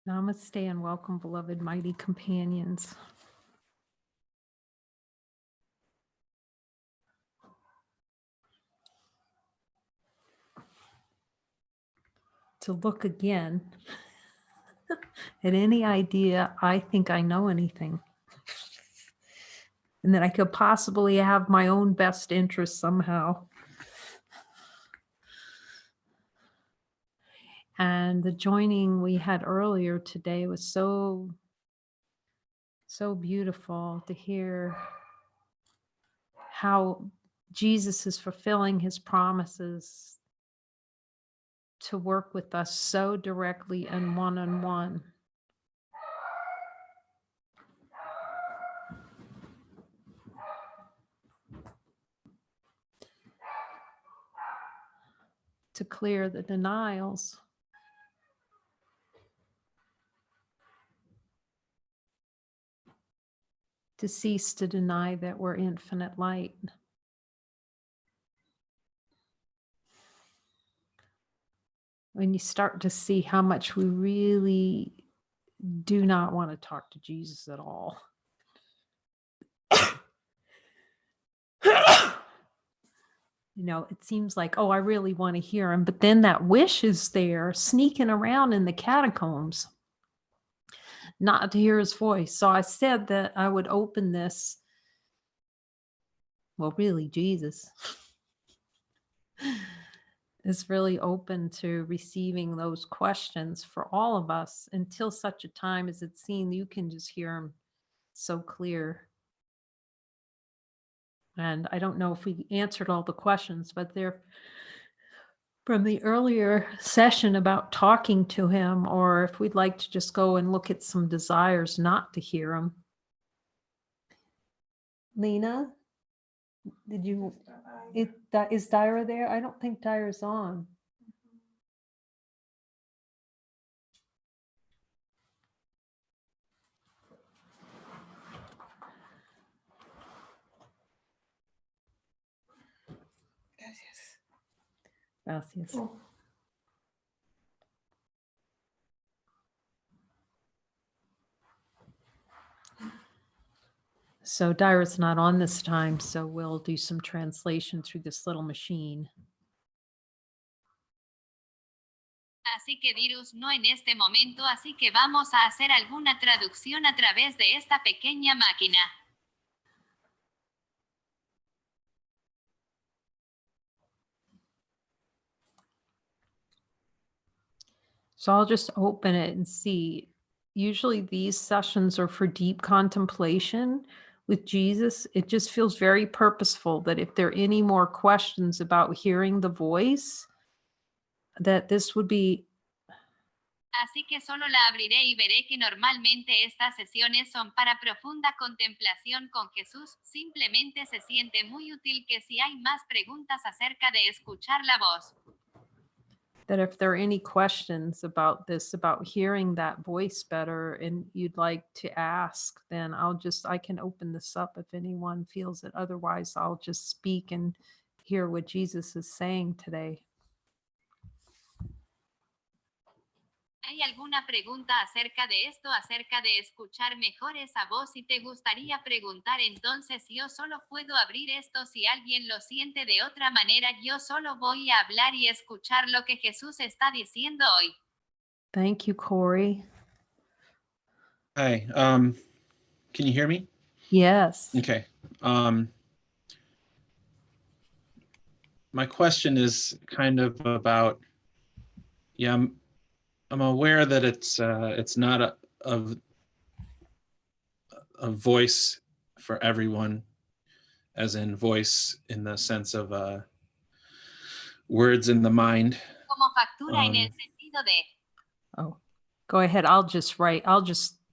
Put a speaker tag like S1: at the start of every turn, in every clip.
S1: Namaste and welcome, beloved mighty companions. To look again at any idea I think I know anything, and that I could possibly have my own best interest somehow. And the joining we had earlier today was so beautiful to hear how Jesus is fulfilling his promises to work with us so directly and one-on-one. To clear the denials. To cease to deny that we're infinite light. When you start to see how much we really do not want to talk to Jesus at all. You know, it seems like, oh, I really want to hear him. But then that wish is there sneaking around in the catacombs, not to hear his voice. So I said that I would open this. Well, really, Jesus is really open to receiving those questions for all of us until such a time as it's seen you can just hear him so clear. And I don't know if we answered all the questions, but they're from the earlier session about talking to him, or if we'd like to just go and look at some desires not to hear him. Lena, did you, is Dyra there? I don't think Dyra's on. Gracias. Oh. So Dyra's not on this time, so we'll do some translation through this little machine.
S2: Así que Dirus no en este momento, así que vamos a hacer alguna traducción a través de esta pequeña máquina.
S1: So I'll just open it and see. Usually these sessions are for deep contemplation with Jesus. It just feels very purposeful that if there are any more questions about hearing the voice, that this would be.
S2: Así que solo la abriré y veré que normalmente estas sesiones son para profunda contemplación con Jesús. Simplemente se siente muy útil que si hay más preguntas acerca de escuchar la voz.
S1: That if there are any questions about this, about hearing that voice better, and you'd like to ask, then I can open this up if anyone feels it. Otherwise, I'll just speak and hear what Jesus is saying today.
S2: ¿Hay alguna pregunta acerca de esto, acerca de escuchar mejor esa voz? Si te gustaría preguntar, entonces yo solo puedo abrir esto. Si alguien lo siente de otra manera, yo solo voy a hablar y escuchar lo que Jesús está diciendo hoy.
S1: Thank you, Corey.
S3: Hi, can you hear me?
S1: Yes.
S3: Okay. My question is kind of about, I'm aware that it's not a voice for everyone, as in voice in the sense of words in the mind.
S2: Como factura en el sentido de.
S1: Oh, go ahead. I'll just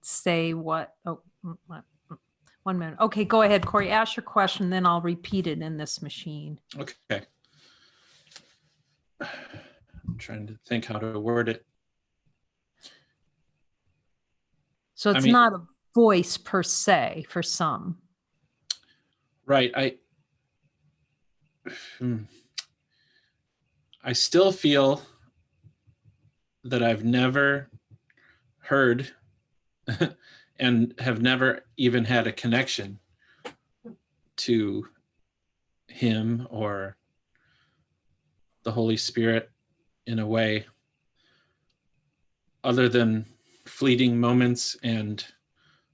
S1: say what. Oh, 1 minute. Okay, go ahead, Corey. Ask your question, then I'll repeat it in this machine.
S3: Okay. I'm trying to think how to word it.
S1: So it's not a voice per se for some.
S3: Right. I still feel that I've never heard and have never even had a connection to him or the Holy Spirit in a way other than fleeting moments and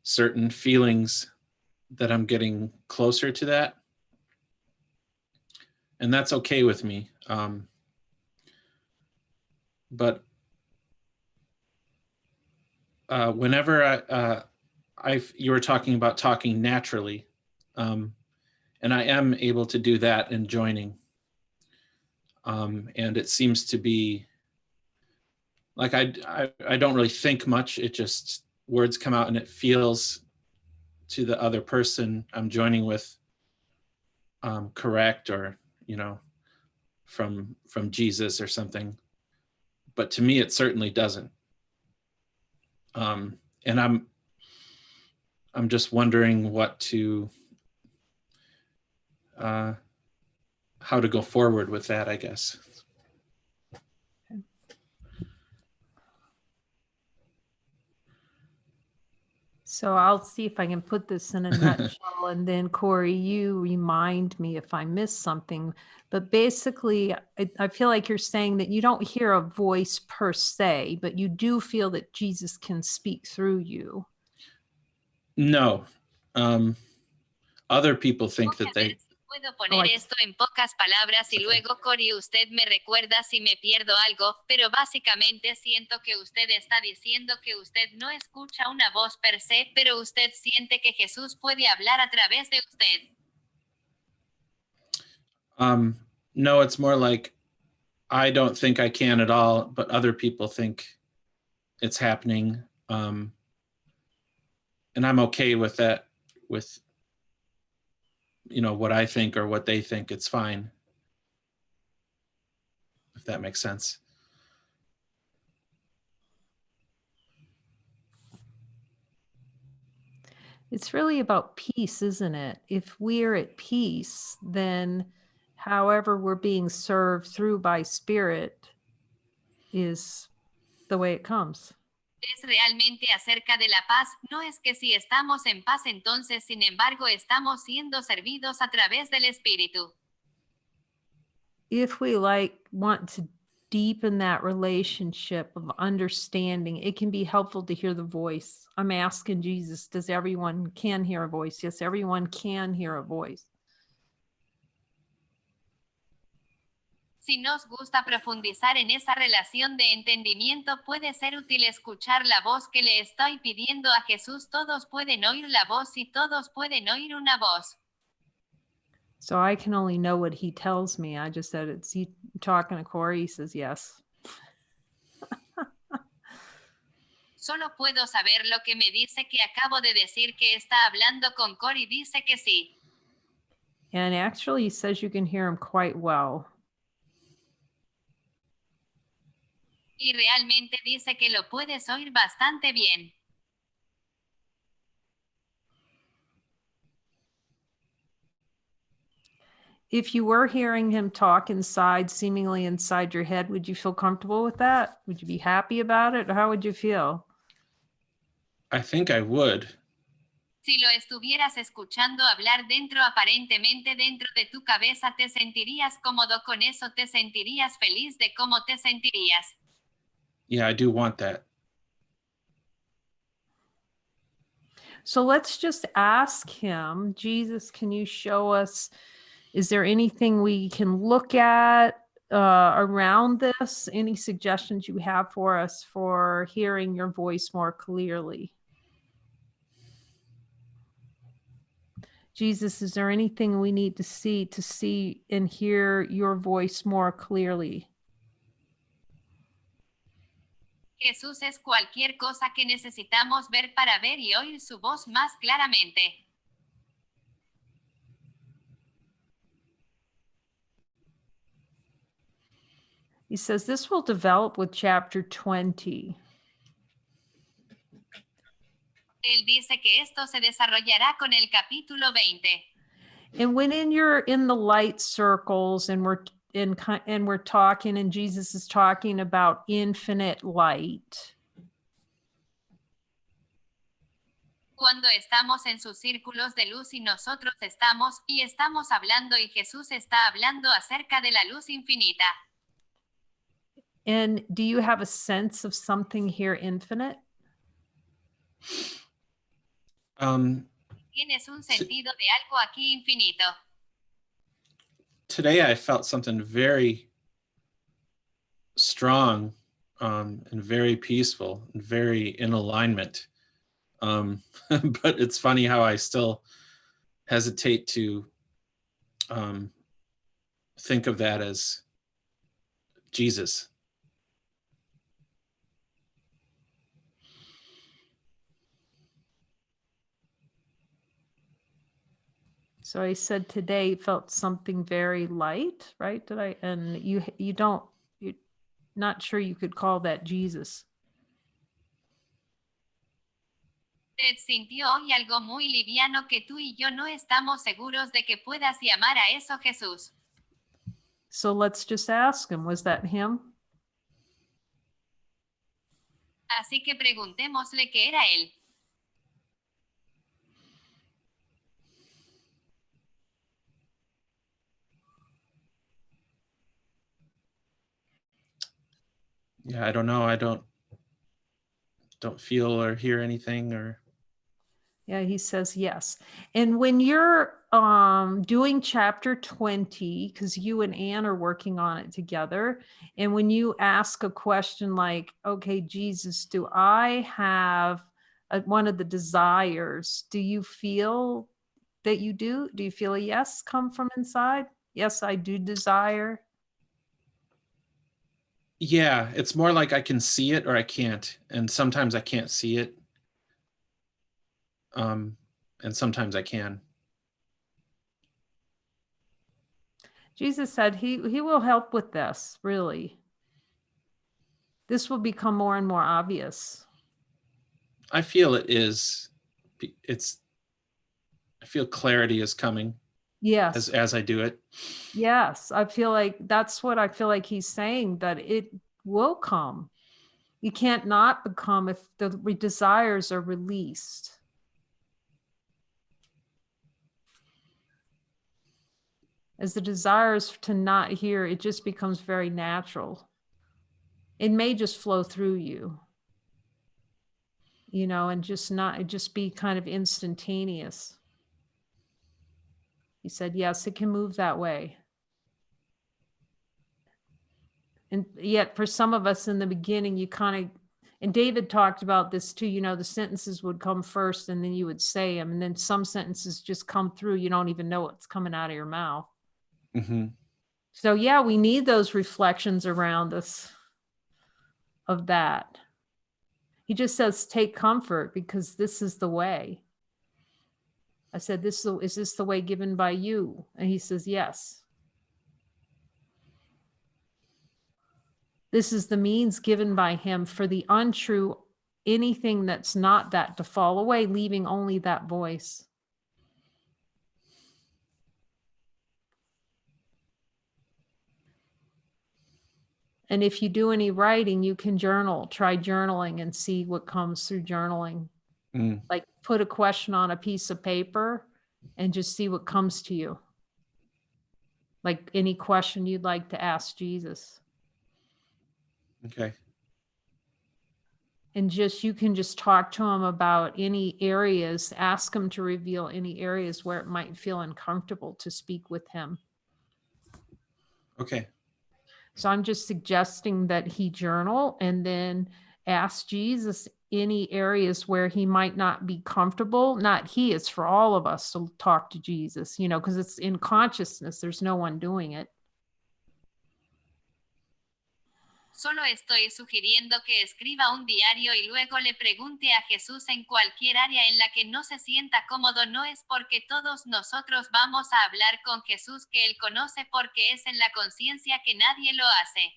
S3: certain feelings that I'm getting closer to that. And that's okay with me. But whenever you were talking about talking naturally, and I am able to do that in joining. And it seems to be like I don't really think much. It just, words come out and it feels to the other person I'm joining with correct, or, you know, from Jesus or something. But to me, it certainly doesn't. And I'm just wondering what to, how to go forward with that, I guess.
S1: So I'll see if I can put this in a nutshell, and then Corey, you remind me if I missed something. But basically, I feel like you're saying that you don't hear a voice per se, but you do feel that Jesus can speak through you.
S3: No. Other people think that they...
S2: Puedo poner esto en pocas palabras y luego, Corey, usted me recuerda si me pierdo algo, pero básicamente siento que usted está diciendo que usted no escucha una voz per se, pero usted siente que Jesús puede hablar a través de usted.
S3: No, it's more like I don't think I can at all, but other people think it's happening. And I'm okay with that, with, you know, what I think or what they think. It's fine, if that makes sense.
S1: It's really about peace, isn't it? If we're at peace, then however we're being served through by Spirit is the way it comes.
S2: Es realmente acerca de la paz, no es que si estamos en paz entonces sin embargo estamos siendo servidos a través del Espíritu.
S1: If we want to deepen that relationship of understanding, it can be helpful to hear the voice. I'm asking Jesus, does everyone can hear a voice? Yes, everyone can hear a voice.
S2: Si nos gusta profundizar en esa relación de entendimiento, puede ser útil escuchar la voz que le estoy pidiendo a Jesús. Todos pueden oír la voz y todos pueden oír una voz.
S1: So I can only know what he tells me. I just said, it's he talking to Corey? He says yes.
S2: Solo puedo saber lo que me dice que acabo de decir que está hablando con Corey. Dice que sí.
S1: And actually, he says you can hear him quite well.
S2: Y realmente dice que lo puedes oír bastante bien.
S1: If you were hearing him talk inside, seemingly inside your head, would you feel comfortable with that? Would you be happy about it? Or how would you feel?
S3: I think I would.
S2: Si lo estuvieras escuchando hablar dentro, aparentemente dentro de tu cabeza, ¿te sentirías cómodo con eso? ¿Te sentirías feliz de cómo te sentirías?
S3: Yeah, I do want that.
S1: So let's just ask him, Jesus, can you show us, is there anything we can look at around this? Any suggestions you have for us for hearing your voice more clearly? Jesus, is there anything we need to see and hear your voice more clearly?
S2: Jesús, es cualquier cosa que necesitamos ver para ver y oír su voz más claramente.
S1: He says this will develop with chapter 20.
S2: Él dice que esto se desarrollará con el capítulo 20.
S1: And when you're in the light circles and we're talking and Jesus is talking about infinite light.
S2: Cuando estamos en sus círculos de luz y nosotros estamos hablando y Jesús está hablando acerca de la luz infinita.
S1: And do you have a sense of something here infinite?
S2: Tienes un sentido de algo aquí infinito.
S3: Today I felt something very strong and very peaceful and very in alignment. But it's funny how I still hesitate to think of that as Jesus.
S1: So I said today felt something very light, right? And you're not sure you could call that Jesus.
S2: Usted sintió hoy algo muy liviano que tú y yo no estamos seguros de que puedas llamar a eso Jesús.
S1: So let's just ask him, was that him?
S2: Así que preguntémosle qué era él.
S3: Yeah, I don't know. I don't feel or hear anything or.
S1: Yeah, he says yes. And when you're doing chapter 20, because you and Anne are working on it together, and when you ask a question like, okay, Jesus, do I have one of the desires? Do you feel that you do? Do you feel a yes come from inside? Yes, I do desire.
S3: Yeah, it's more like I can see it or I can't. And sometimes I can't see it. And sometimes I can.
S1: Jesus said he will help with this, really. This will become more and more obvious.
S3: I feel it is. I feel clarity is coming.
S1: Yes.
S3: As I do it.
S1: Yes. I feel like that's what I feel like he's saying, that it will come. You can't not become if the desires are released. As the desires to not hear, it just becomes very natural. It may just flow through you, and just be kind of instantaneous. He said, yes, it can move that way. And yet for some of us in the beginning, you kind of, and David talked about this too, the sentences would come first and then you would say them. And then some sentences just come through. You don't even know what's coming out of your mouth.
S3: Mm-hmm.
S1: So yeah, we need those reflections around us of that. He just says, take comfort because this is the way. I said, is this the way given by you? And he says, yes. This is the means given by him for the untrue, anything that's not that to fall away, leaving only that voice. And if you do any writing, you can journal, try journaling and see what comes through journaling. Like put a question on a piece of paper and just see what comes to you. Like any question you'd like to ask Jesus.
S3: Okay.
S1: And you can just talk to him about any areas, ask him to reveal any areas where it might feel uncomfortable to speak with him.
S3: Okay.
S1: So I'm just suggesting that he journal and then ask Jesus any areas where he might not be comfortable. It's for all of us to talk to Jesus, because it's in consciousness. There's no one doing it.
S2: Solo estoy sugiriendo que escriba un diario y luego le pregunte a Jesús en cualquier área en la que no se sienta cómodo. No es porque todos nosotros vamos a hablar con Jesús que Él conoce, porque es en la conciencia que nadie lo hace.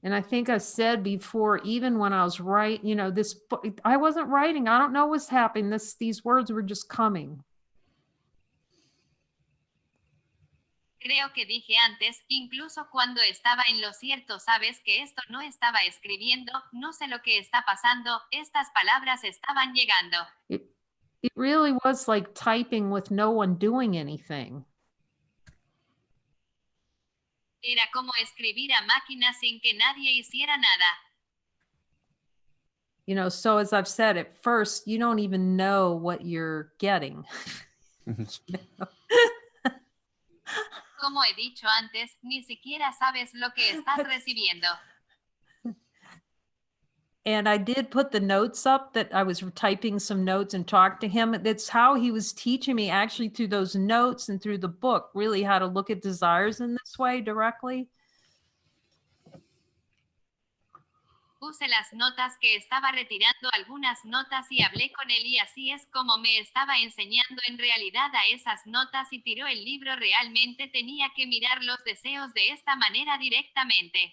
S1: And I think I said before, even when I was writing, I wasn't writing. I don't know what's happening. These words were just coming.
S2: Creo que dije antes, incluso cuando estaba en lo cierto, sabes que esto no estaba escribiendo, no sé lo que está pasando, estas palabras estaban llegando.
S1: It really was like typing with no one doing anything.
S2: Era como escribir a máquina sin que nadie hiciera nada.
S1: You know, so as I've said, at first, you don't even know what you're getting.
S2: Como he dicho antes, ni siquiera sabes lo que estás recibiendo.
S1: And I did put the notes up that I was typing some notes and talked to him. That's how he was teaching me, actually, through those notes and through the book, really how to look at desires in this way directly.
S2: Puse las notas que estaba retirando algunas notas y hablé con él y así es como me estaba enseñando en realidad a esas notas y tiró el libro. Realmente tenía que mirar los deseos de esta manera directamente.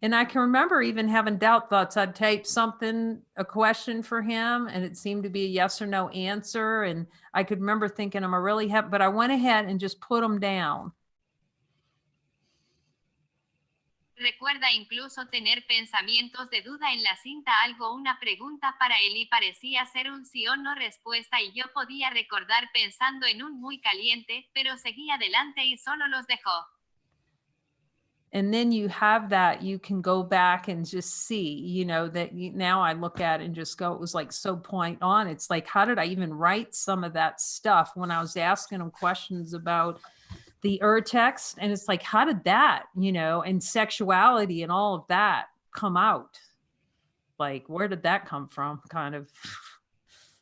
S1: And I can remember even having doubt thoughts. I'd type something, a question for him, and it seemed to be a yes or no answer. And I could remember thinking, am I really happy? But I went ahead and just put them down.
S2: Recuerda incluso tener pensamientos de duda en la cinta, algo, una pregunta para él y parecía ser un sí o no respuesta y yo podía recordar pensando en un muy caliente, pero seguí adelante y solo los dejó.
S1: And then you have that, you can go back and just see, you know, that now I look at it and just go, it was like so point on. It's like, how did I even write some of that stuff when I was asking him questions about the text? And it's like, how did that, you know, and sexuality and all of that come out? Like, where did that come from? Kind of.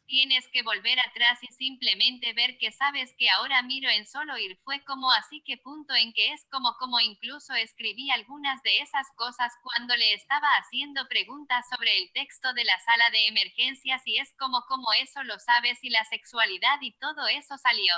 S2: Tienes que volver atrás y simplemente ver que sabes que ahora miro en solo ir fue como así que punto en que es como incluso escribí algunas de esas cosas cuando le estaba haciendo preguntas sobre el texto de la sala de emergencias y es como eso lo sabes y la sexualidad y todo eso salió.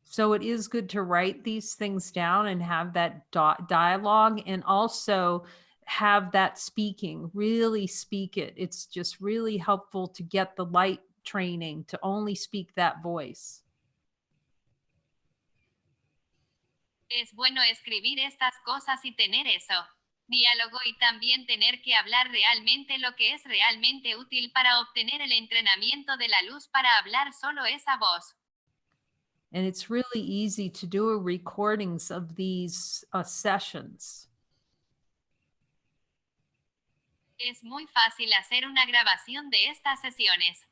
S1: So it is good to write these things down and have that dialogue, and also have that speaking, really speak it. It's just really helpful to get the light training to only speak that voice.
S2: Es bueno escribir estas cosas y tener eso. Diálogo y también tener que hablar realmente lo que es realmente útil para obtener el entrenamiento de la luz para hablar solo esa voz.
S1: And it's really easy to do recordings of these sessions.
S2: Es muy fácil hacer una grabación de estas sesiones.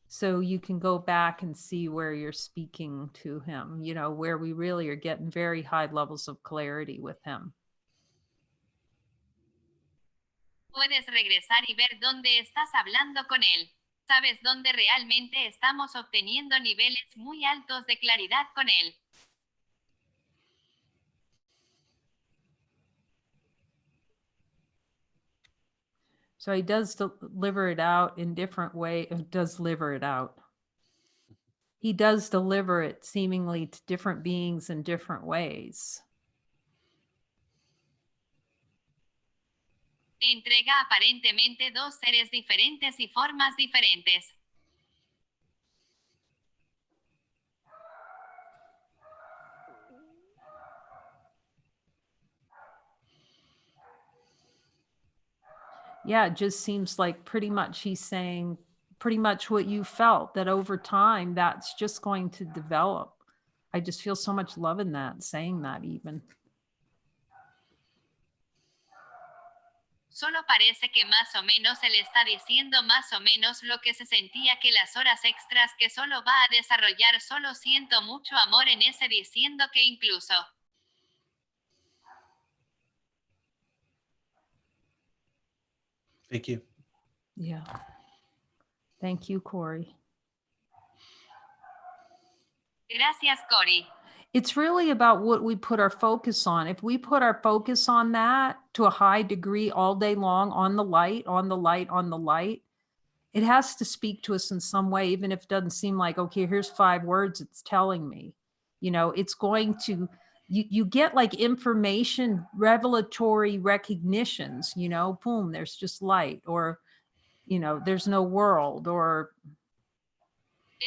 S1: So you can go back and see where you're speaking to him, you know, where we really are getting very high levels of clarity with him.
S2: Puedes regresar y ver dónde estás hablando con él. Sabes dónde realmente estamos obteniendo niveles muy altos de claridad con él.
S1: So he does deliver it out in different ways. Does deliver it out. He does deliver it seemingly to different beings in different ways.
S2: Entrega aparentemente dos seres diferentes y formas diferentes.
S1: Yeah, it just seems like pretty much he's saying pretty much what you felt, that over time that's just going to develop. I just feel so much love in that, saying that even.
S2: Solo parece que más o menos él está diciendo más o menos lo que se sentía, que las horas extras que solo va a desarrollar. Solo siento mucho amor en ese, diciendo que incluso.
S3: Thank you.
S1: Yeah. Thank you, Corey.
S2: Gracias, Corey.
S1: It's really about what we put our focus on. If we put our focus on that to a high degree all day long, on the light, on the light, on the light, it has to speak to us in some way, even if it doesn't seem like, okay, here's 5 words it's telling me. You know, it's going to, you get like information, revelatory recognitions, you know, boom, there's just light, or, you know, there's no world, or.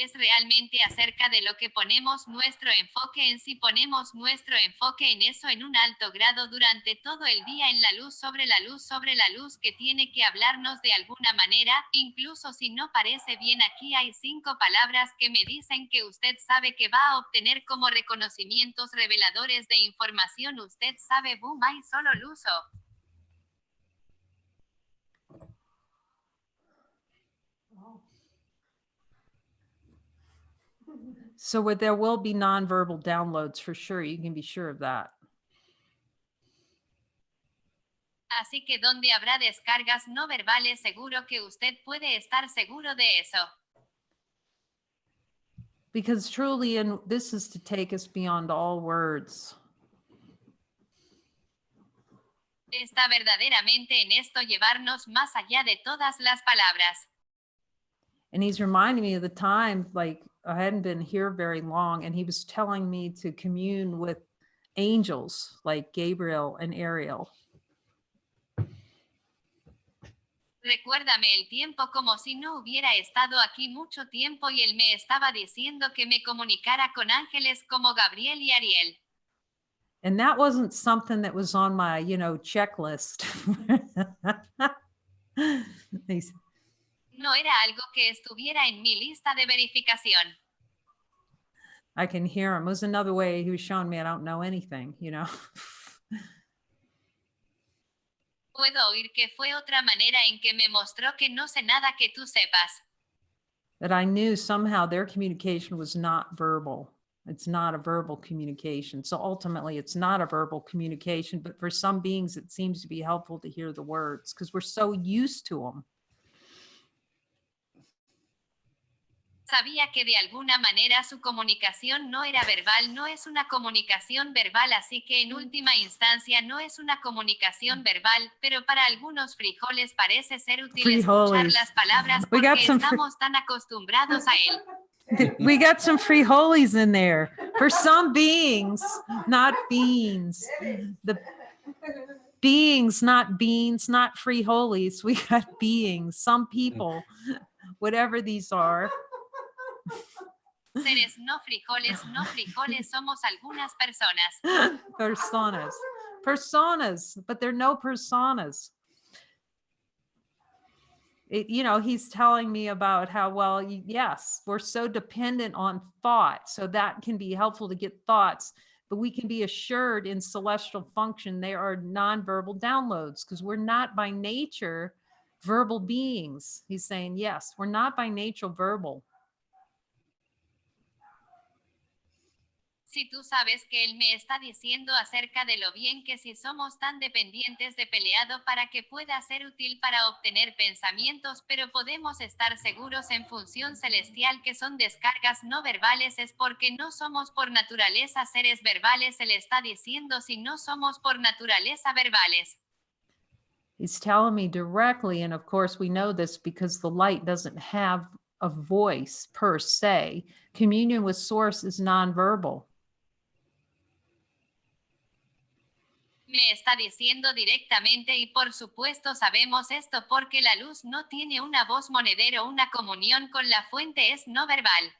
S2: Es realmente acerca de lo que ponemos nuestro enfoque en. Si ponemos nuestro enfoque en eso en un alto grado durante todo el día, en la luz sobre la luz sobre la luz que tiene que hablarnos de alguna manera, incluso si no parece bien. Aquí hay 5 palabras que me dicen que usted sabe que va a obtener como reconocimientos reveladores de información. Usted sabe, boom, hay solo luzo.
S1: So there will be nonverbal downloads for sure. You can be sure of that.
S2: Así que donde habrá descargas no verbales, seguro que usted puede estar seguro de eso.
S1: Because truly, and this is to take us beyond all words.
S2: Está verdaderamente en esto llevarnos más allá de todas las palabras.
S1: And he's reminding me of the time, like I hadn't been here very long, and he was telling me to commune with angels like Gabriel and Ariel.
S2: Recuérdame el tiempo como si no hubiera estado aquí mucho tiempo y él me estaba diciendo que me comunicara con ángeles como Gabriel y Ariel.
S1: And that wasn't something that was on my, checklist.
S2: No era algo que estuviera en mi lista de verificación.
S1: I can hear him. It was another way he was showing me I don't know anything,
S2: Puedo oír que fue otra manera en que me mostró que no sé nada que tú sepas.
S1: That I knew somehow their communication was not verbal. It's not a verbal communication. So ultimately, it's not a verbal communication, but for some beings, it seems to be helpful to hear the words because we're so used to them.
S2: Sabía que de alguna manera su comunicación no era verbal, no es una comunicación verbal, así que en última instancia no es una comunicación verbal, pero para algunos frijoles parece ser útil escuchar
S1: Frijoles.
S2: las palabras
S1: We got
S2: porque
S1: some
S2: estamos tan acostumbrados a él.
S1: We got some frijoles in there for some beings, not beans. The beings, not beans, not frijoles. We got beings, some people, whatever these are.
S2: Seres no frijoles, somos algunas personas.
S1: Personas, but they're no personas. He's telling me about how, well, yes, we're so dependent on thought. So that can be helpful to get thoughts, but we can be assured in celestial function, they are nonverbal downloads because we're not by nature verbal beings. He's saying, yes, we're not by nature verbal.
S2: Si tú sabes que él me está diciendo acerca de lo bien que si somos tan dependientes de peleado para que pueda ser útil para obtener pensamientos, pero podemos estar seguros en función celestial que son descargas no verbales, es porque no somos por naturaleza seres verbales. Él está diciendo si no somos por naturaleza verbales.
S1: He's telling me directly, and of course we know this because the light doesn't have a voice per se. Communion with source is nonverbal.
S2: Me está diciendo directamente y por supuesto sabemos esto porque la luz no tiene una voz monedero, una comunión con la fuente es no verbal.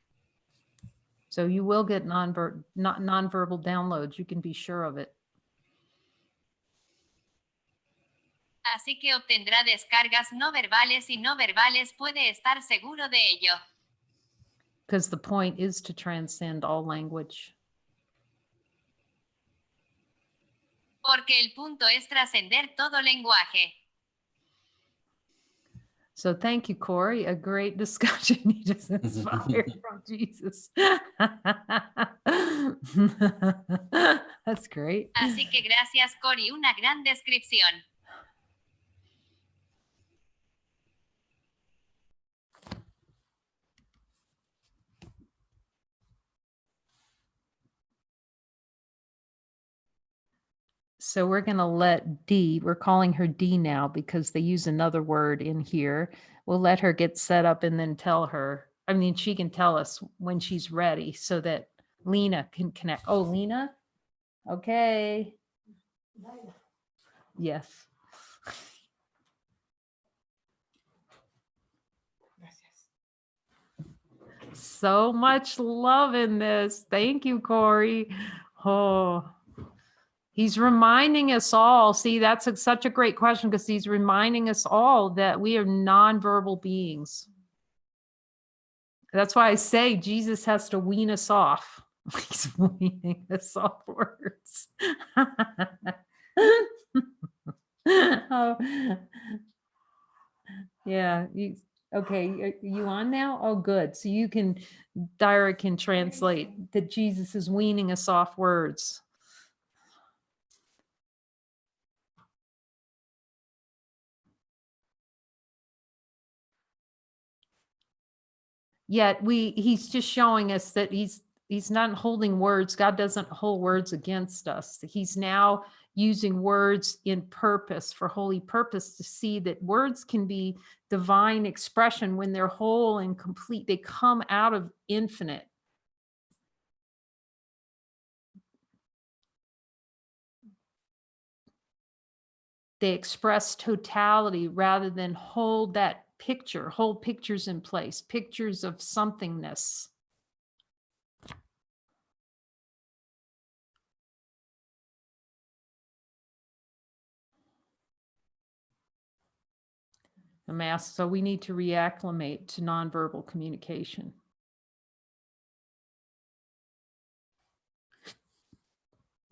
S1: So you will get nonverbal downloads. You can be sure of it.
S2: Así que obtendrá descargas no verbales y no verbales, puede estar seguro de ello.
S1: Because the point is to transcend all language.
S2: Porque el punto es trascender todo lenguaje.
S1: So thank you, Corry. A great discussion. You just inspired from Jesus. That's great.
S2: Así que gracias, Corry, una gran descripción.
S1: So we're going to let D, we're calling her D now because they use another word in here. We'll let her get set up and then tell her. I mean, she can tell us when she's ready so that Lena can connect. Oh, Lena? Okay. Yes. So much love in this. Thank you, Corey. Oh, he's reminding us all. See, that's such a great question because he's reminding us all that we are nonverbal beings. That's why I say Jesus has to wean us off. He's weaning us off words. Oh, yeah. Okay. Are you on now? Oh, good. So Dyra can translate that Jesus is weaning us off words. Yet he's just showing us that he's not holding words. God doesn't hold words against us. He's now using words in purpose, for holy purpose, to see that words can be divine expression when they're whole and complete. They come out of infinite. They express totality rather than hold pictures in place, pictures of somethingness. So we need to reacclimate to nonverbal communication.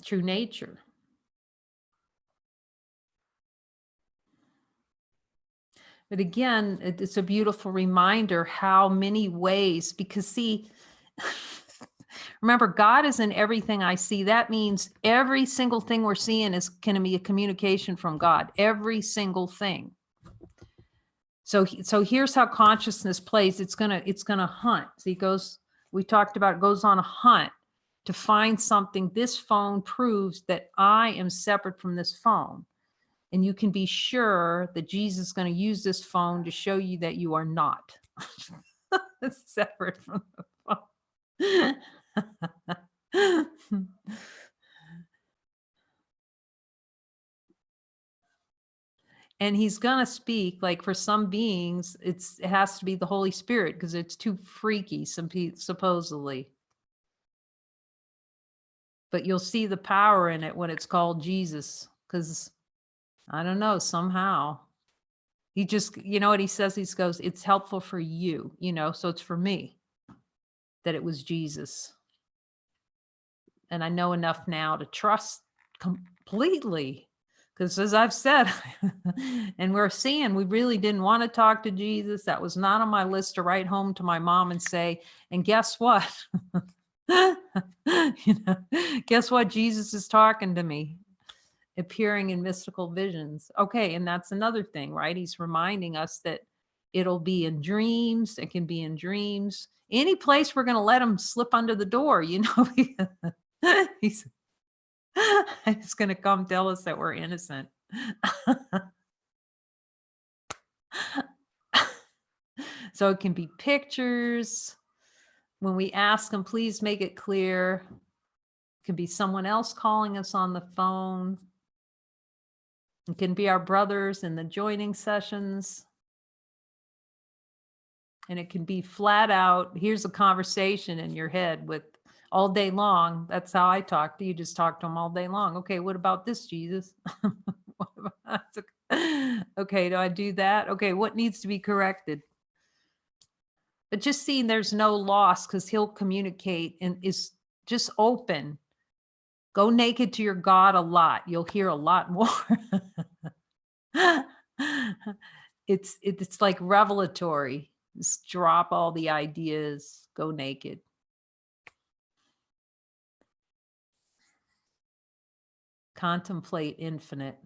S1: True nature. But again, it's a beautiful reminder how many ways, because see, remember, God is in everything I see. That means every single thing we're seeing is going to be a communication from God, every single thing. So here's how consciousness plays. It's gonna hunt. See, we talked about, it goes on a hunt to find something. This phone proves that I am separate from this phone. And you can be sure that Jesus is going to use this phone to show you that you are not separate from the phone. And he's going to speak, like for some beings, it has to be the Holy Spirit because it's too freaky, supposedly. But you'll see the power in it when it's called Jesus, because I don't know, somehow he just, you know what he says? He goes, it's helpful for you, so it's for me that it was Jesus. And I know enough now to trust completely, because as I've said, and we're seeing, we really didn't want to talk to Jesus. That was not on my list to write home to my mom and say, and guess what? Guess what? Jesus is talking to me, appearing in mystical visions. Okay, and that's another thing, right? He's reminding us that it'll be in dreams. It can be in dreams. Any place we're going to let him slip under the door, he's going to come tell us that we're innocent. So it can be pictures. When we ask him, please make it clear. It can be someone else calling us on the phone. It can be our brothers in the joining sessions. And it can be flat out, here's a conversation in your head with all day long. That's how I talk to you. Just talk to him all day long. Okay, what about this, Jesus? Okay, do I do that? Okay, what needs to be corrected? But just seeing there's no loss because he'll communicate and is just open. Go naked to your God a lot. You'll hear a lot more. It's like revelatory. Just drop all the ideas, go naked. Contemplate infinite,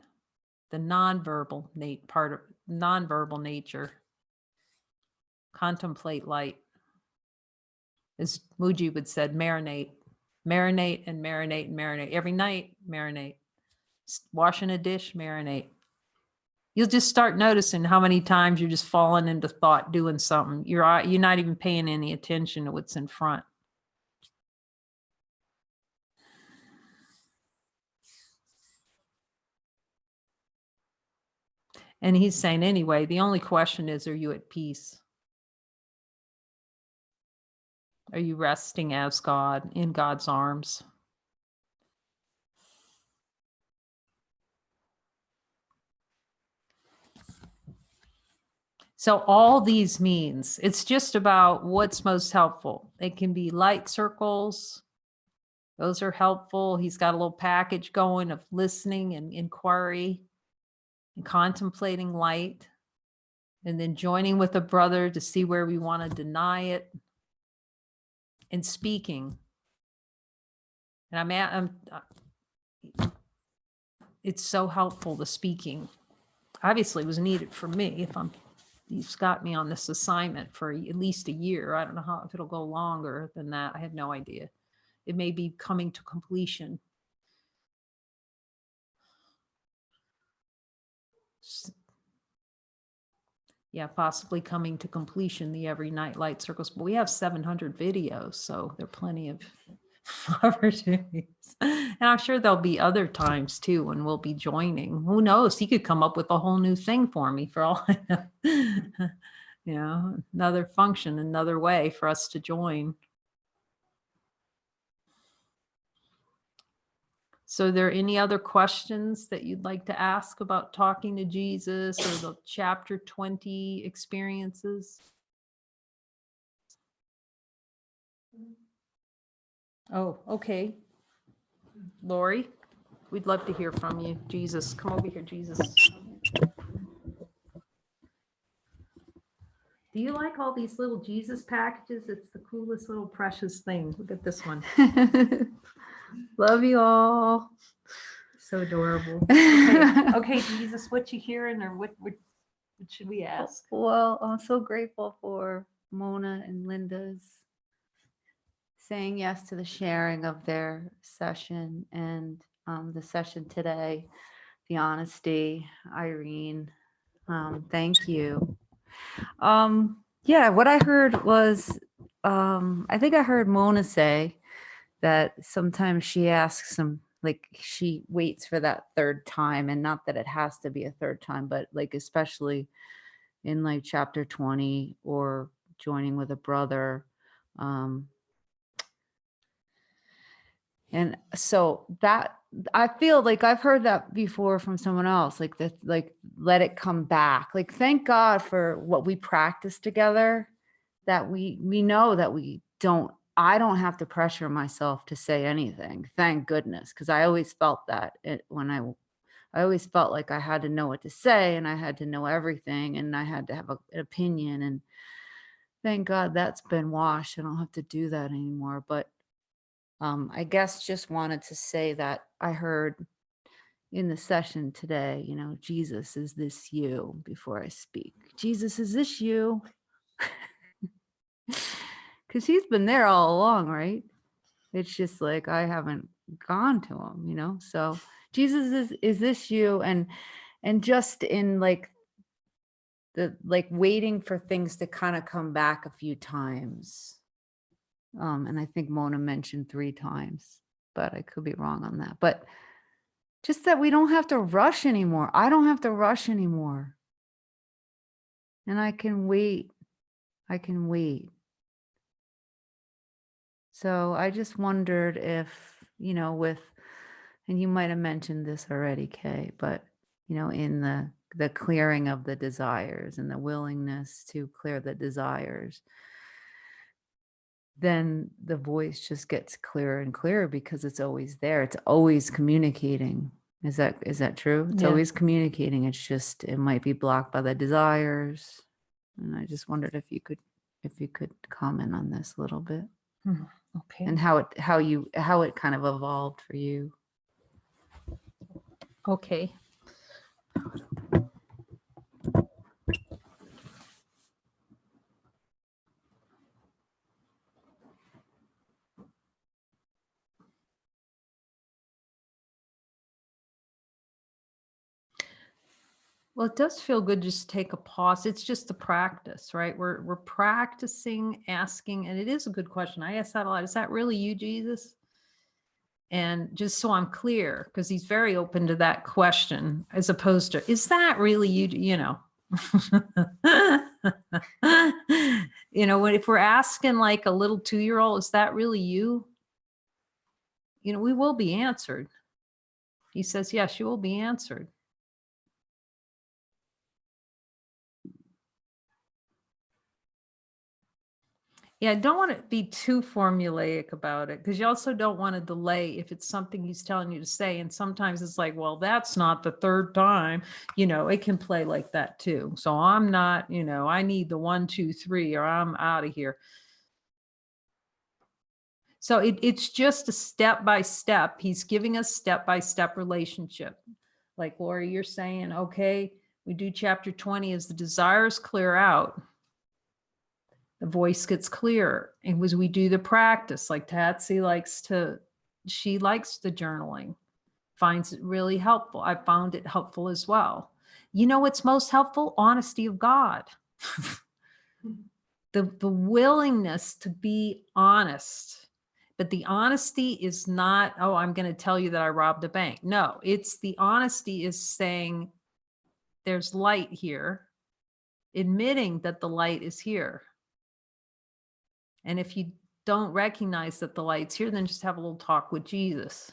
S1: the nonverbal part of nonverbal nature. Contemplate light. As Mujib would said, marinate. Marinate and marinate and marinate. Every night, marinate. Washing a dish, marinate. You'll just start noticing how many times you're just falling into thought doing something. You're not even paying any attention to what's in front. And he's saying, anyway, the only question is, are you at peace? Are you resting as God in God's arms? So all these means, it's just about what's most helpful. It can be light circles. Those are helpful. He's got a little package going of listening and inquiry and contemplating light, and then joining with a brother to see where we want to deny it, and speaking. And it's so helpful, the speaking. Obviously it was needed for me. He's got me on this assignment for at least a year. I don't know if it'll go longer than that. I have no idea. It may be coming to completion. Yeah, possibly coming to completion, the every night light circles. But we have 700 videos, so there are plenty of opportunities. And I'm sure there'll be other times too when we'll be joining. Who knows? He could come up with a whole new thing for me for all I know. You know, another function, another way for us to join. So are there any other questions that you'd like to ask about talking to Jesus or the chapter 20 experiences? Oh, okay. Lori, we'd love to hear from you. Jesus, come over here, Jesus. Do you like all these little Jesus packages? It's the coolest little precious thing. Look at this one.
S4: Love you all.
S1: So adorable. Okay, Jesus, what you hearing, or what should we ask?
S4: Well, I'm so grateful for Mona and Linda's saying yes to the sharing of their session and the session today, the honesty. Irene, thank you. Yeah, what I heard was, I think I heard Mona say that sometimes she asks some, like she waits for that third time, and not that it has to be a third time, but like especially in like chapter 20 or joining with a brother. And so that I feel like I've heard that before from someone else, like that, like let it come back. Like thank God for what we practice together, that we know that I don't have to pressure myself to say anything. Thank goodness, because I always felt that when I always felt like I had to know what to say and I had to know everything and I had to have an opinion. And thank God that's been washed. I don't have to do that anymore. But I guess just wanted to say that I heard in the session today, you know, Jesus, is this you? Before I speak, Jesus, is this you? Because he's been there all along, right? It's just like I haven't gone to him, you know. So Jesus, is this you? And just in like the waiting for things to kind of come back a few times. And I think Mona mentioned 3 times, but I could be wrong on that. But just that we don't have to rush anymore. I don't have to rush anymore. And I can wait. I can wait. So I just wondered if, you know, and you might have mentioned this already, Kay, but, you know, in the clearing of the desires and the willingness to clear the desires, then the voice just gets clearer and clearer because it's always there. It's always communicating. Is that true? It's
S1: Yeah.
S4: always communicating. It's just, it might be blocked by the desires. And I just wondered if you could comment on this a little bit.
S1: Okay.
S4: And how it kind of evolved for you.
S1: Okay. Well, it does feel good just to take a pause. It's just a practice, right? We're practicing asking, and it is a good question. I ask that a lot. Is that really you, Jesus? And just so I'm clear, because he's very open to that question, as opposed to, is that really you? You know, You know, if we're asking like a little 2-year-old, is that really you? You know, we will be answered. He says, yes, you will be answered. Yeah, I don't want to be too formulaic about it, because you also don't want to delay if it's something he's telling you to say. And sometimes it's like, well, that's not the third time. You know, it can play like that too. So I'm not, you know, I need the 1, 2, 3, or I'm out of here. So it's just a step by step. He's giving us step-by-step relationship. Like Lori, you're saying, okay, we do chapter 20 as the desires clear out. The voice gets clearer. And as we do the practice, like Tatsy she likes the journaling, finds it really helpful. I found it helpful as well. You know what's most helpful? Honesty of God. The willingness to be honest. But the honesty is not, oh, I'm going to tell you that I robbed a bank. No, it's the honesty is saying there's light here, admitting that the light is here. And if you don't recognize that the light's here, then just have a little talk with Jesus.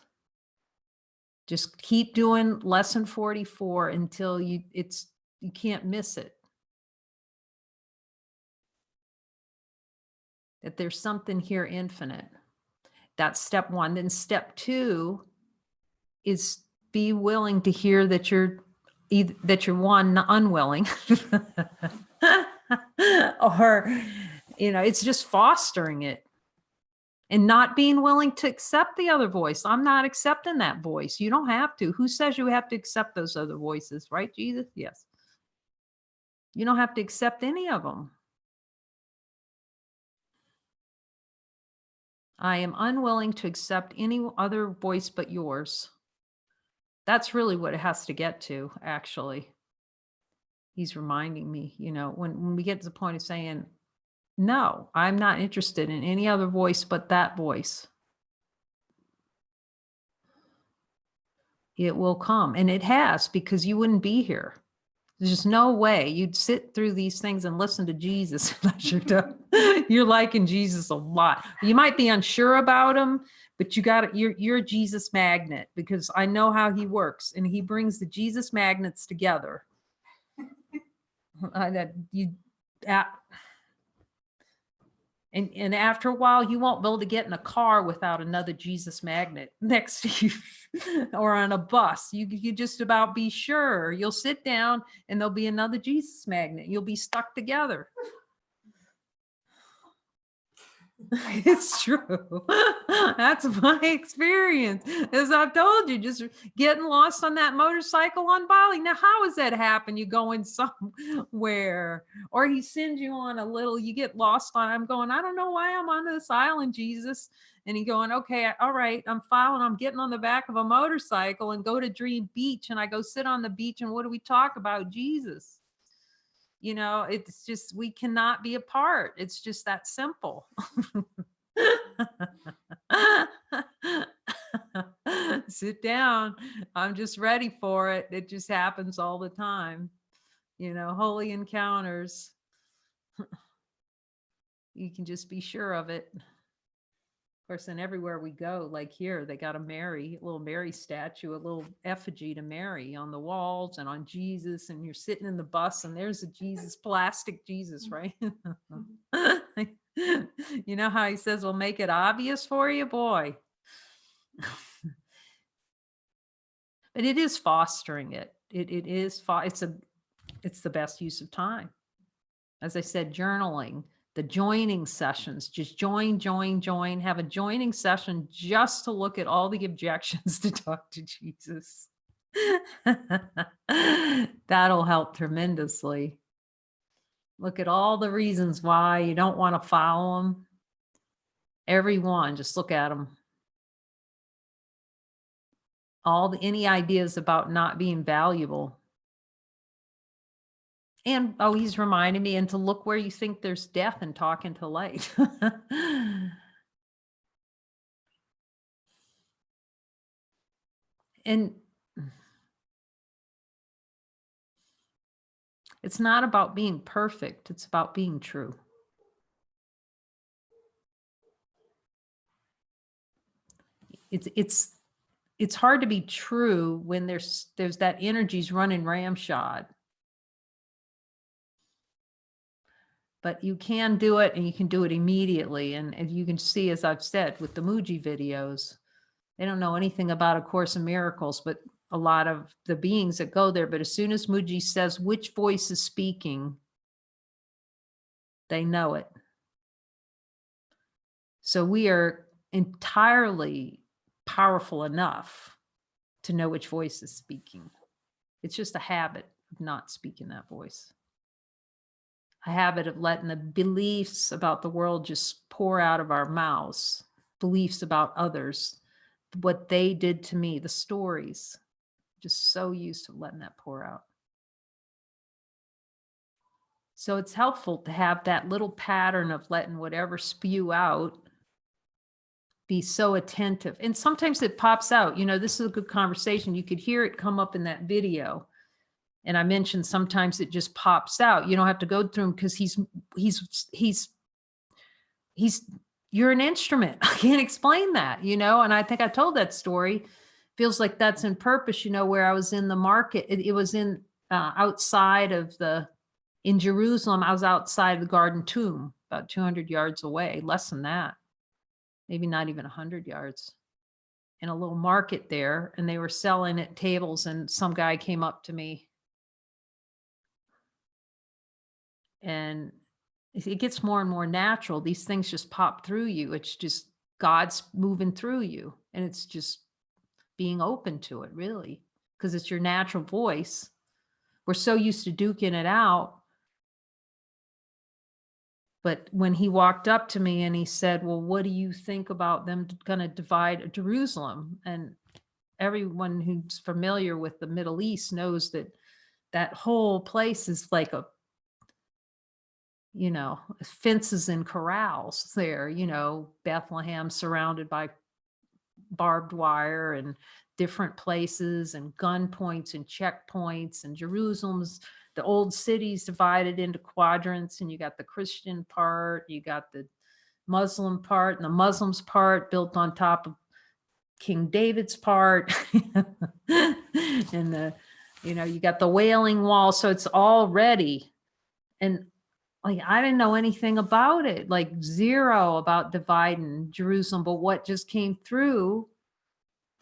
S1: Just keep doing lesson 44 until you can't miss it. That there's something here infinite. That's step 1. Then step 2 is be willing to hear that you're one, unwilling, or, you know, it's just fostering it and not being willing to accept the other voice. I'm not accepting that voice. You don't have to. Who says you have to accept those other voices, right, Jesus? Yes. You don't have to accept any of them. I am unwilling to accept any other voice but yours. That's really what it has to get to, actually. He's reminding me, you know, when we get to the point of saying, no, I'm not interested in any other voice but that voice. It will come. And it has, because you wouldn't be here. There's just no way you'd sit through these things and listen to Jesus unless you're liking Jesus a lot. You might be unsure about him, but you're a Jesus magnet, because I know how he works, and he brings the Jesus magnets together. And after a while, you won't be able to get in a car without another Jesus magnet next to you, or on a bus. You just about be sure. You'll sit down and there'll be another Jesus magnet. You'll be stuck together. It's true. That's my experience. As I've told you, just getting lost on that motorcycle on Bali. Now, how does that happen? You going somewhere, or he sends you on a little, you get lost on, I'm going, I don't know why I'm on this island, Jesus. And he going, okay, all right, I'm following, I'm getting on the back of a motorcycle and go to Dream Beach. And I go sit on the beach. And what do we talk about? Jesus. You know, it's just, we cannot be apart. It's just that simple. Sit down. I'm just ready for it. It just happens all the time. You know, holy encounters. You can just be sure of it. Of course, and everywhere we go, like here, they got a little Mary statue, a little effigy to Mary on the walls and on Jesus. And you're sitting in the bus and there's a Jesus, plastic Jesus, right? You know how he says, we'll make it obvious for you, boy. But it is fostering it. It's the best use of time. As I said, journaling. The joining sessions, just join, have a joining session just to look at all the objections to talk to Jesus. That'll help tremendously. Look at all the reasons why you don't want to follow him. Every one, just look at them. Any ideas about not being valuable. And, oh, he's reminding me, and to look where you think there's death and talk into light. And It's not about being perfect. It's about being true. It's hard to be true when there's that energy's running ramshod. But you can do it, and you can do it immediately. And you can see, as I've said, with the Muji videos, they don't know anything about A Course in Miracles, but a lot of the beings that go there. But as soon as Muji says which voice is speaking, they know it. So we are entirely powerful enough to know which voice is speaking. It's just a habit of not speaking that voice. A habit of letting the beliefs about the world just pour out of our mouths, beliefs about others, what they did to me, the stories, just so used to letting that pour out. So it's helpful to have that little pattern of letting whatever spew out, be so attentive. And sometimes it pops out, this is a good conversation. You could hear it come up in that video. And I mentioned sometimes it just pops out. You don't have to go through him because you're an instrument. I can't explain that, and I think I told that story. Feels like that's in purpose, where I was in the market. It was in outside of in Jerusalem. I was outside the Garden Tomb, about 200 yards away, less than that, maybe not even 100 yards, in a little market there. And they were selling at tables, and some guy came up to me. And it gets more and more natural. These things just pop through you. It's just God's moving through you. And it's just being open to it, really, because it's your natural voice. We're so used to duking it out. But when he walked up to me and he said, well, what do you think about them going to divide Jerusalem? And everyone who's familiar with the Middle East knows that whole place is like fences and corrals there, Bethlehem surrounded by barbed wire and different places and gun points and checkpoints, and Jerusalem's, the old city's divided into quadrants, and you got the Christian part, you got the Muslim part, and the Muslims part built on top of King David's part. And you got the Wailing Wall. So it's all ready. And I didn't know anything about it, like zero about dividing Jerusalem. But what just came through,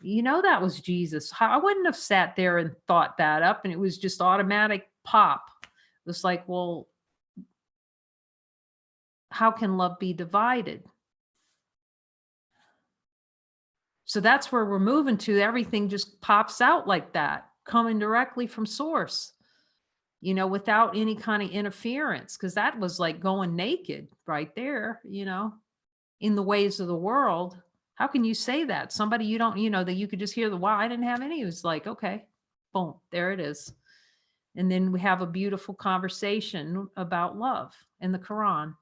S1: that was Jesus. I wouldn't have sat there and thought that up. And it was just automatic pop. It was like, well, how can love be divided? So that's where we're moving to. Everything just pops out like that, coming directly from source. Without any kind of interference, because that was like going naked right there, in the ways of the world. How can you say that? Somebody you don't, that you could just hear wow, I didn't have any. It was like, okay, boom, there it is. And then we have a beautiful conversation about love in the Quran,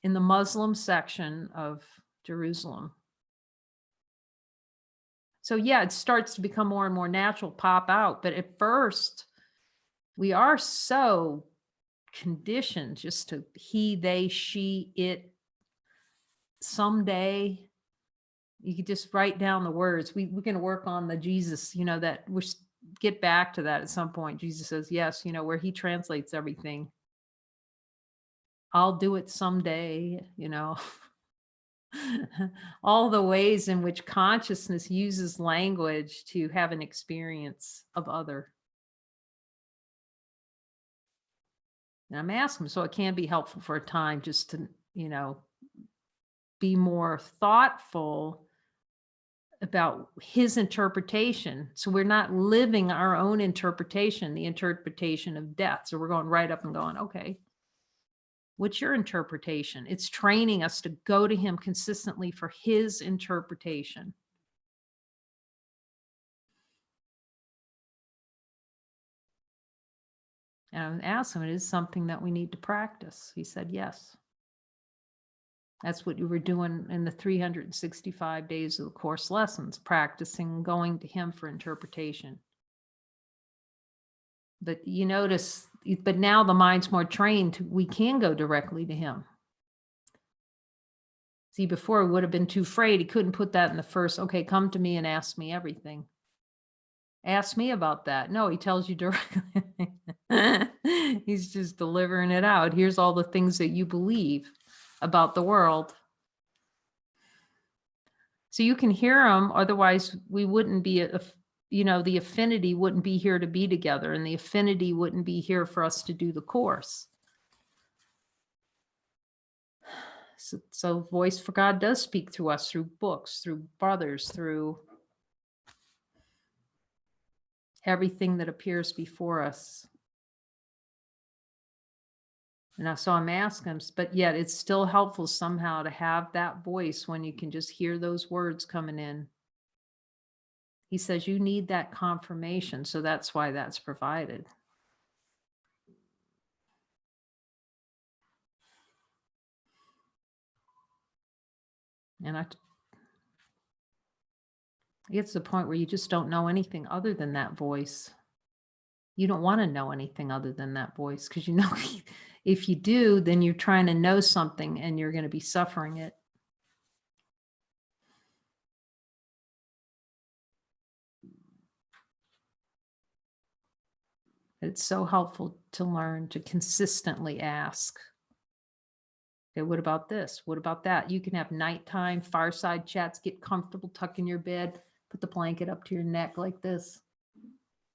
S1: in the Muslim section of Jerusalem. So yeah, it starts to become more and more natural, pop out. But at first, we are so conditioned just to he, they, she, it. Someday, you could just write down the words. We're going to work on the Jesus, that we get back to that at some point. Jesus says, yes, where he translates everything. I'll do it someday, all the ways in which consciousness uses language to have an experience of other. And I'm asking, so it can be helpful for a time just to, be more thoughtful about his interpretation. So we're not living our own interpretation, the interpretation of death. So we're going right up and going, okay, what's your interpretation? It's training us to go to him consistently for his interpretation. And I asked him, it is something that we need to practice. He said, yes. That's what you were doing in the 365 days of the course lessons, practicing going to him for interpretation. But you notice, but now the mind's more trained. We can go directly to him. See, before he would have been too afraid. He couldn't put that in the first, okay, come to me and ask me everything. Ask me about that. No, he tells you directly. He's just delivering it out. Here's all the things that you believe about the world. So you can hear him. Otherwise, we wouldn't be, the affinity wouldn't be here to be together, and the affinity wouldn't be here for us to do the course. So voice for God does speak through us, through books, through brothers, through everything that appears before us. And so I'm asking, but yet it's still helpful somehow to have that voice when you can just hear those words coming in. He says you need that confirmation, so that's why that's provided. And it gets to the point where you just don't know anything other than that voice. You don't want to know anything other than that voice, because you know if you do, then you're trying to know something and you're going to be suffering it. It's so helpful to learn to consistently ask. Okay, what about this? What about that? You can have nighttime fireside chats, get comfortable, tuck in your bed, put the blanket up to your neck like this.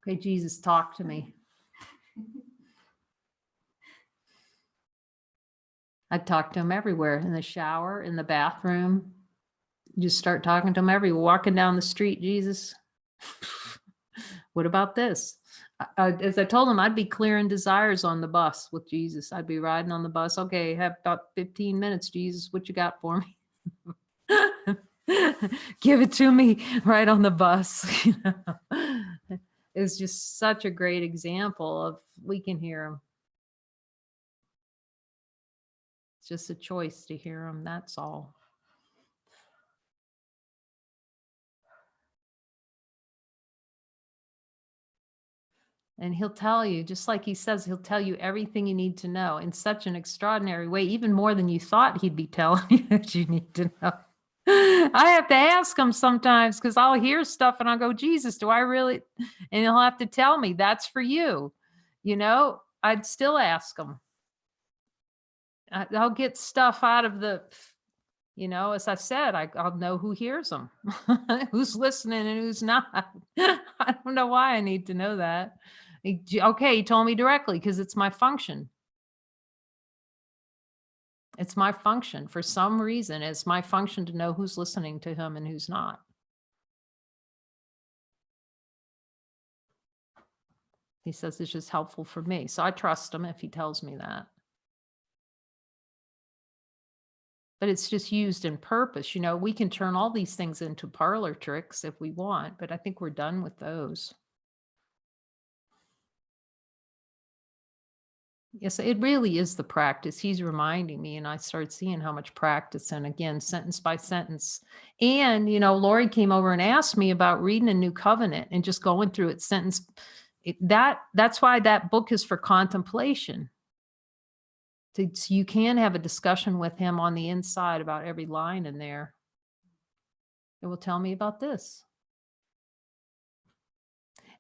S1: Okay, Jesus, talk to me. I'd talk to him everywhere, in the shower, in the bathroom. Just start talking to him everywhere. Walking down the street, Jesus, what about this? As I told him, I'd be clearing desires on the bus with Jesus. I'd be riding on the bus. Okay, have about 15 minutes, Jesus. What you got for me? Give it to me right on the bus. It's just such a great example of we can hear him. It's just a choice to hear him. That's all. And he'll tell you, just like he says, he'll tell you everything you need to know in such an extraordinary way, even more than you thought he'd be telling you that you need to know. I have to ask him sometimes because I'll hear stuff and I'll go, Jesus, do I really? And he'll have to tell me that's for you. I'd still ask him. I'll get stuff out of the, as I said, I'll know who hears them, who's listening and who's not. I don't know why I need to know that. Okay, he told me directly because it's my function. It's my function. For some reason, it's my function to know who's listening to him and who's not. He says it's just helpful for me. So I trust him if he tells me that. But it's just used in purpose. We can turn all these things into parlor tricks if we want, but I think we're done with those. Yes, it really is the practice. He's reminding me, and I started seeing how much practice, and again, sentence by sentence. And, Lori came over and asked me about reading a New Covenant and just going through it sentence. That's why that book is for contemplation. So you can have a discussion with him on the inside about every line in there. It will tell me about this.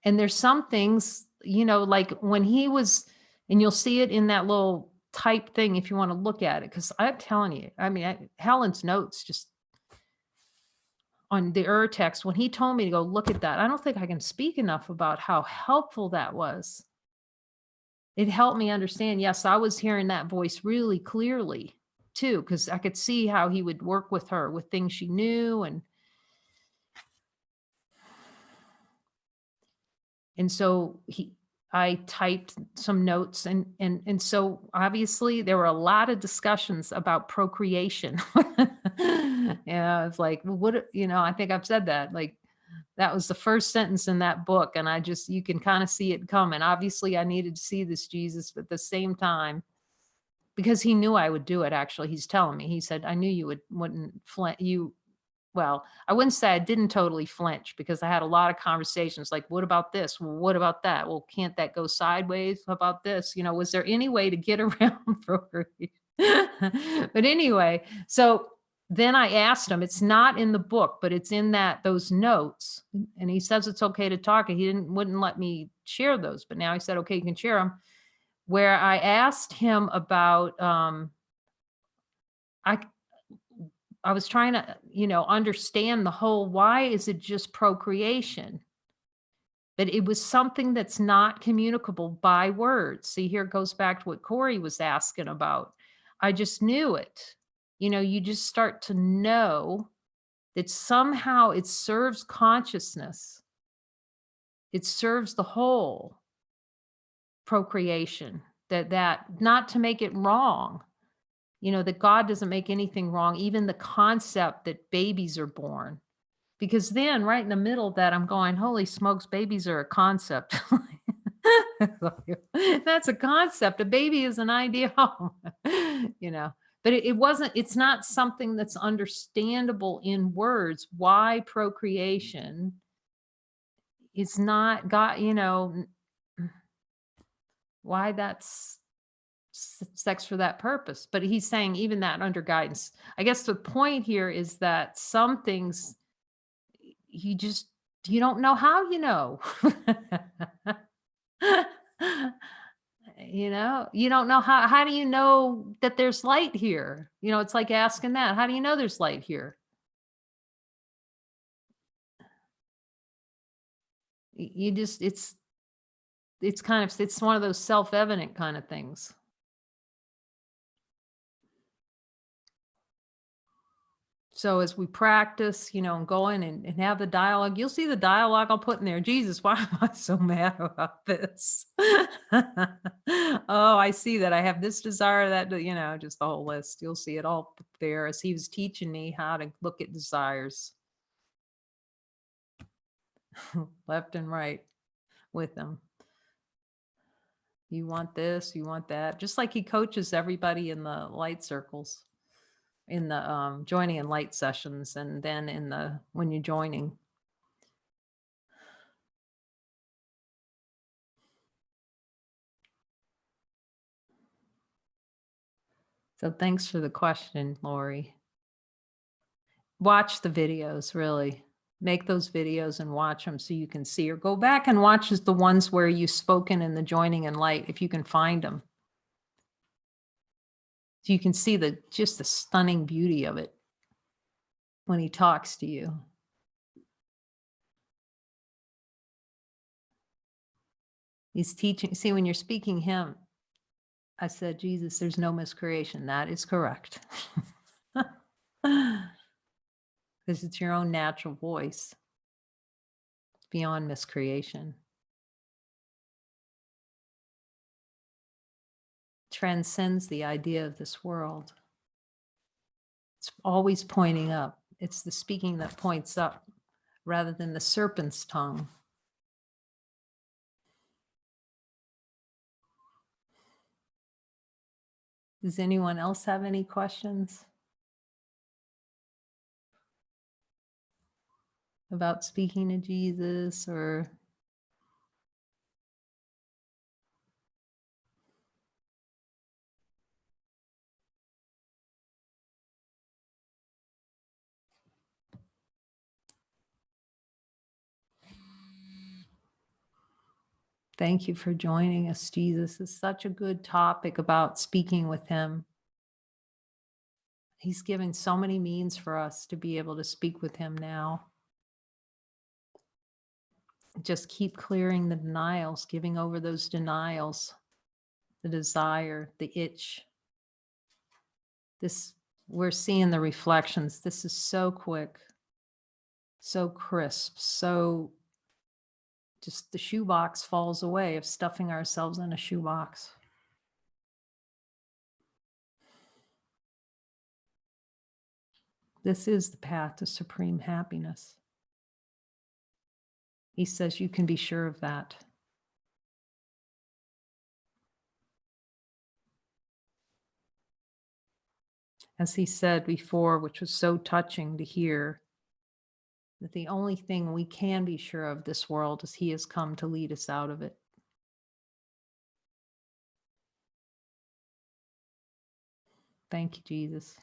S1: And there's some things, like when he was, and you'll see it in that little type thing if you want to look at it. Because I'm telling you, Helen's notes just on the text, when he told me to go look at that, I don't think I can speak enough about how helpful that was. It helped me understand, yes, I was hearing that voice really clearly too, because I could see how he would work with her with things she knew. And so I typed some notes and so obviously there were a lot of discussions about procreation. Yeah, it's like, well, what, I think I've said that, like, that was the first sentence in that book. And you can kind of see it coming. Obviously I needed to see this, Jesus, but at the same time, because he knew I would do it. Actually, he's telling me, he said, I knew you wouldn't well, I wouldn't say I didn't totally flinch, because I had a lot of conversations like, what about this? Well, what about that? Well, can't that go sideways? How about this? You know, was there any way to get around procreation? But anyway, so then I asked him, it's not in the book, but it's in those notes. And he says it's okay to talk. And he wouldn't let me share those, but now he said, okay, you can share them. Where I asked him about, I was trying to, understand the whole, why is it just procreation? But it was something that's not communicable by words. See, here it goes back to what Corey was asking about. I just knew it. You just start to know that somehow it serves consciousness. It serves the whole procreation, that not to make it wrong. That God doesn't make anything wrong, even the concept that babies are born. Because then right in the middle of that, I'm going, holy smokes, babies are a concept. That's a concept. A baby is an idea, but it's not something that's understandable in words. Why procreation is not God, why that's sex for that purpose. But he's saying even that under guidance. I guess the point here is that some things you don't know how you know. You don't know how do you know that there's light here? It's like asking that. How do you know there's light here? You just it's it's one of those self-evident kind of things. So as we practice, and go in and have the dialogue, you'll see the dialogue I'll put in there. Jesus, why am I so mad about this? Oh, I see that I have this desire, that, just the whole list. You'll see it all there as he was teaching me how to look at desires left and right with them. You want this, you want that. Just like he coaches everybody in the light circles. In the joining in light sessions, and then when you're joining. So thanks for the question, Lori. Watch the videos, really. Make those videos and watch them so you can see, or go back and watch the ones where you've spoken in the joining in light, if you can find them. So you can see just the stunning beauty of it when he talks to you. He's teaching. See, when you're speaking him, I said, Jesus, there's no miscreation. That is correct. Because it's your own natural voice. It's beyond miscreation. Transcends the idea of this world. It's always pointing up. It's the speaking that points up rather than the serpent's tongue. Does anyone else have any questions about speaking to Jesus or? Thank you for joining us, Jesus. It's such a good topic about speaking with him. He's giving so many means for us to be able to speak with him now. Just keep clearing the denials, giving over those denials, the desire, the itch. We're seeing the reflections. This is so quick, so crisp, so just the shoebox falls away of stuffing ourselves in a shoebox. This is the path to supreme happiness. He says you can be sure of that. As he said before, which was so touching to hear, that the only thing we can be sure of this world is he has come to lead us out of it. Thank you, Jesus.